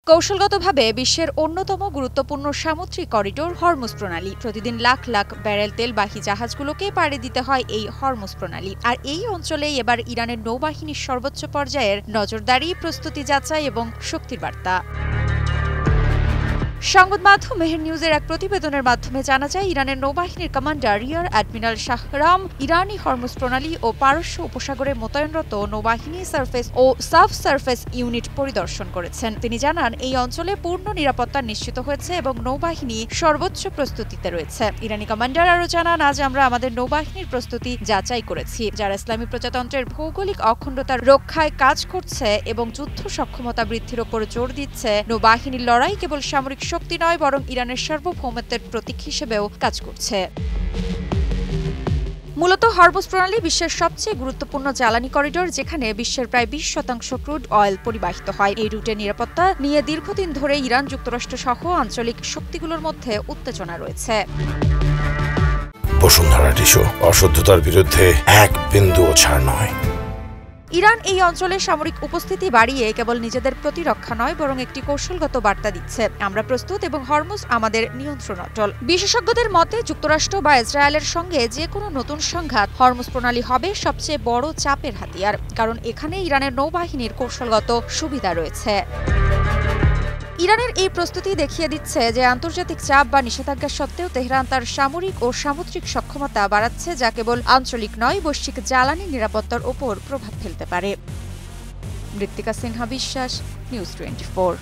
কৌশলগতভাবে বিশ্বের অন্যতম গুরুত্বপূর্ণ সামুদ্রিক করিডোর হরমুজ প্রণালী। প্রতিদিন লাখ লাখ ব্যারেল তেলবাহী জাহাজগুলোকে পাড়ি দিতে হয় এই হরমুজ প্রণালী। আর এই অঞ্চলেই এবার ইরানের নৌবাহিনীর সর্বোচ্চ পর্যায়ের নজরদারি, প্রস্তুতি যাচাই এবং শক্তির বার্তা। সংবাদ মাধ্যম মেহের নিউজের এক প্রতিবেদনের মাধ্যমে জানা যায়, ইরানের নৌবাহিনীর কমান্ডার রিয়ার অ্যাডমিরাল শাহরাম ইরানি হরমুজ প্রণালী ও পারস্য উপসাগরে মোতায়েনরত নৌবাহিনী সার্ফেস ও সাব সার্ফেস ইউনিট পরিদর্শন করেছেন। তিনি জানান, এই অঞ্চলে পূর্ণ নিরাপত্তা নিশ্চিত হয়েছে এবং নৌবাহিনী সর্বোচ্চ প্রস্তুতিতে রয়েছে। ইরানি কমান্ডার আরও জানান, আজ আমরা আমাদের নৌবাহিনীর প্রস্তুতি যাচাই করেছি, যারা ইসলামী প্রজাতন্ত্রের ভৌগোলিক অখণ্ডতার রক্ষায় কাজ করছে এবং যুদ্ধ সক্ষমতা বৃদ্ধির ওপর জোর দিচ্ছে। নৌবাহিনীর লড়াই কেবল সামরিক শক্তি নয়, বরং ইরানের সার্বভৌমত্বের প্রতীক হিসেবেও কাজ করছে। মূলত হরমুজ প্রণালী বিশ্বের সবচেয়ে গুরুত্বপূর্ণ জ্বালানি করিডোর, যেখানে বিশ্বের প্রায় 20% ক্রুড অয়েল পরিবাহিত হয়। এই রুটের নিরাপত্তা নিয়ে দীর্ঘদিন ধরে ইরান, যুক্তরাষ্ট্র সহ আঞ্চলিক শক্তিগুলোর মধ্যে উত্তেজনা রয়েছে। বসুন্ধরা টিস্যু, অশুদ্ধতার বিরুদ্ধে এক বিন্দুও ছাড় নয়। ইরান এই অঞ্চলে সামরিক উপস্থিতি বাড়িয়ে কেবল নিজেদের প্রতিরক্ষা নয়, বরং একটি কৌশলগত বার্তা দিচ্ছে, আমরা প্রস্তুত এবং হরমুজ আমাদের নিয়ন্ত্রণ অটল। বিশেষজ্ঞদের মতে, যুক্তরাষ্ট্র বা ইসরায়েলের সঙ্গে যে কোনো নতুন সংঘাত হরমুজ প্রণালী হবে সবচেয়ে বড় চাপের হাতিয়ার, কারণ এখানে ইরানের নৌবাহিনীর কৌশলগত সুবিধা রয়েছে। ইরানের এই প্রস্তুতি দেখিয়ে দিচ্ছে যে আন্তর্জাতিক চাপ বা নিষেধাজ্ঞা সত্ত্বেও তেহরান তার সামরিক ও সামুদ্রিক সক্ষমতা বাড়াচ্ছে, যা কেবল আঞ্চলিক নয়, বৈশ্বিক জ্বালানি নিরাপত্তার ওপর প্রভাব ফেলতে পারে। মৃত্তিকা সিনহা বিশ্বাস, নিউজ 24।